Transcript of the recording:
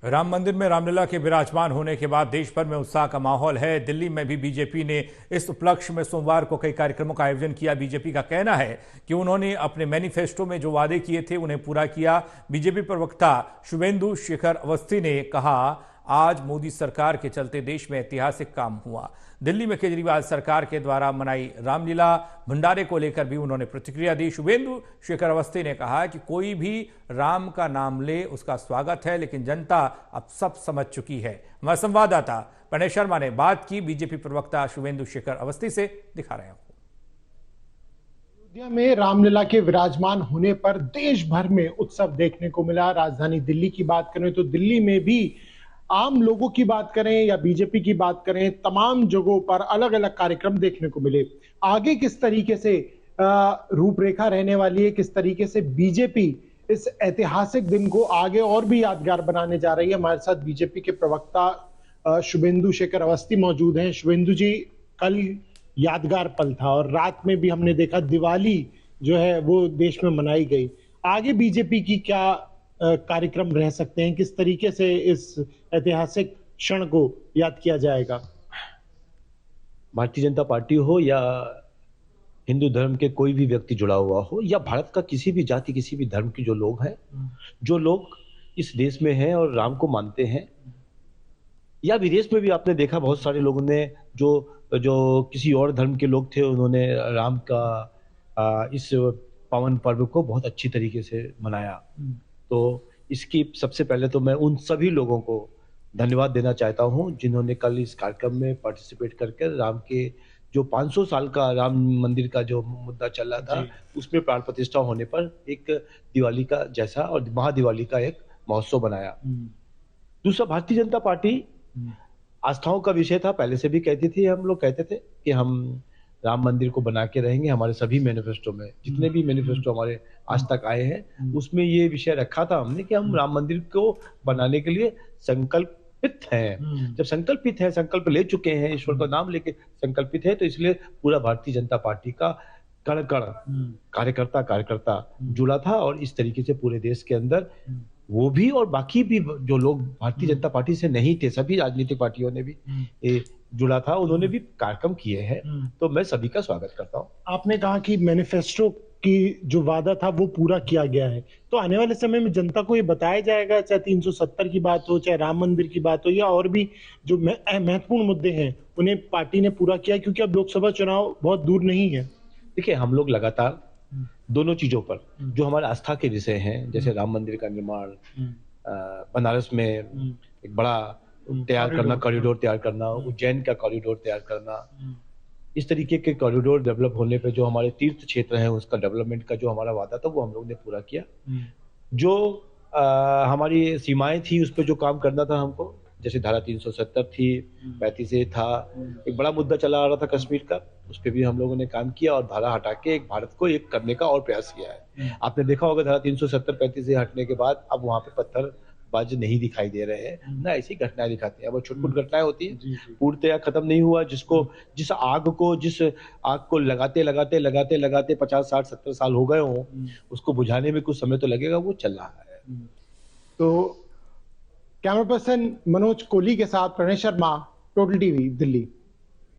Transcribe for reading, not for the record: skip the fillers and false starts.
राम मंदिर में रामलला के विराजमान होने के बाद देश भर में उत्साह का माहौल है। दिल्ली में भी बीजेपी ने इस उपलक्ष्य में सोमवार को कई कार्यक्रमों का आयोजन किया। बीजेपी का कहना है कि उन्होंने अपने मैनिफेस्टो में जो वादे किए थे उन्हें पूरा किया। बीजेपी प्रवक्ता शुभेंदु शेखर अवस्थी ने कहा, आज मोदी सरकार के चलते देश में ऐतिहासिक काम हुआ। दिल्ली में केजरीवाल सरकार के द्वारा मनाई रामलीला भंडारे को लेकर भी उन्होंने प्रतिक्रिया दी। शुभेंदु शेखर अवस्थी ने कहा कि कोई भी राम का नाम ले उसका स्वागत है, लेकिन जनता अब सब समझ चुकी है। हमारे संवाददाता प्रणय शर्मा ने बात की बीजेपी प्रवक्ता शुभेंदु शेखर अवस्थी से, दिखा रहे हैं। अयोध्या में रामलला के विराजमान होने पर देश भर में उत्सव देखने को मिला। राजधानी दिल्ली की बात करें तो दिल्ली में भी आम लोगों की बात करें या बीजेपी की बात करें, तमाम जगहों पर अलग अलग कार्यक्रम देखने को मिले। आगे किस तरीके से रूपरेखा रहने वाली है, किस तरीके से बीजेपी इस ऐतिहासिक दिन को आगे और भी यादगार बनाने जा रही है, हमारे साथ बीजेपी के प्रवक्ता शुभेंदु शेखर अवस्थी मौजूद हैं। शुभेंदु जी, कल यादगार पल था और रात में भी हमने देखा दिवाली जो है वो देश में मनाई गई। आगे बीजेपी की क्या कार्यक्रम रह सकते हैं, किस तरीके से इस ऐतिहासिक क्षण को याद किया जाएगा? भारतीय जनता पार्टी हो या हिंदू धर्म के कोई भी व्यक्ति जुड़ा हुआ हो, या भारत का किसी भी जाति किसी भी धर्म के जो लोग हैं, जो लोग इस देश में हैं और राम को मानते हैं, या विदेश में भी आपने देखा बहुत सारे लोगों ने जो किसी और धर्म के लोग थे, उन्होंने राम का इस पावन पर्व को बहुत अच्छी तरीके से मनाया। तो इसकी सबसे पहले तो मैं उन सभी लोगों को धन्यवाद देना चाहता हूं जिन्होंने कल इस कार्यक्रम में पार्टिसिपेट करके राम के जो 500 साल का राम मंदिर का जो मुद्दा चल रहा था उसमें प्राण प्रतिष्ठा होने पर एक दिवाली का जैसा और महादिवाली का एक महोत्सव बनाया। दूसरा, भारतीय जनता पार्टी आस्थाओं का विषय था, पहले से भी कहती थी, हम लोग कहते थे कि हम राम मंदिर को बना के रहेंगे। हमारे सभी मैनिफेस्टो में, जितने भी मैनिफेस्टो हमारे आज तक आए हैं, उसमें ये विषय रखा था हमने कि हम राम मंदिर को बनाने के लिए संकल्पित हैं। जब संकल्पित है, संकल्प ले चुके हैं, ईश्वर का नाम लेके संकल्पित है, तो इसलिए पूरा भारतीय जनता पार्टी का कण कण कार्यकर्ता जुड़ा था। और इस तरीके से पूरे देश के अंदर वो भी और बाकी भी जो लोग भारतीय जनता पार्टी से नहीं थे, सभी राजनीतिक पार्टियों ने भी जुड़ा था, उन्होंने भी कार्यक्रम किए हैं। तो मैं सभी का स्वागत करता हूं। आपने कहा कि मैनिफेस्टो की जो वादा था वो पूरा किया गया है, तो आने वाले समय में जनता को ये बताया जाएगा, चाहे 370 की बात हो, चाहे राम मंदिर की बात हो, या और भी जो महत्वपूर्ण मुद्दे हैं उन्हें पार्टी ने पूरा किया, क्योंकि अब लोकसभा चुनाव बहुत दूर नहीं है। देखिए, हम लोग लगातार दोनों चीजों पर जो हमारे आस्था के विषय हैं, जैसे राम मंदिर का निर्माण, बनारस में एक बड़ा तैयार करना, कॉरिडोर तैयार करना, उज्जैन का कॉरिडोर तैयार करना, इस तरीके के कॉरिडोर डेवलप होने पे जो हमारे तीर्थ क्षेत्र हैं उसका डेवलपमेंट का जो हमारा वादा था वो हम लोग ने पूरा किया। जो हमारी सीमाएं थी उस पर जो काम करना था हमको, जैसे धारा 370 थी, 35A था, एक बड़ा मुद्दा चला आ रहा था कश्मीर का, उस पर भी हम लोगों ने काम किया और धारा हटा के एक भारत को एक करने का और प्रयास किया है। आपने देखा होगा धारा 370 35A हटने के बाद अब वहां पे पत्थरबाजी नहीं दिखाई दे रहे हैं, ना ऐसी घटनाएं दिखाते हैं। अब छोटी-छोटी घटनाएं होती है, पूर्णतया खत्म नहीं हुआ। जिस आग को लगाते 50 60 70 साल हो गए हों, उसको बुझाने में कुछ समय तो लगेगा, वो चल रहा है। तो कैमरा पर्सन मनोज कोहली के साथ प्रणय शर्मा, टोटल टीवी, दिल्ली।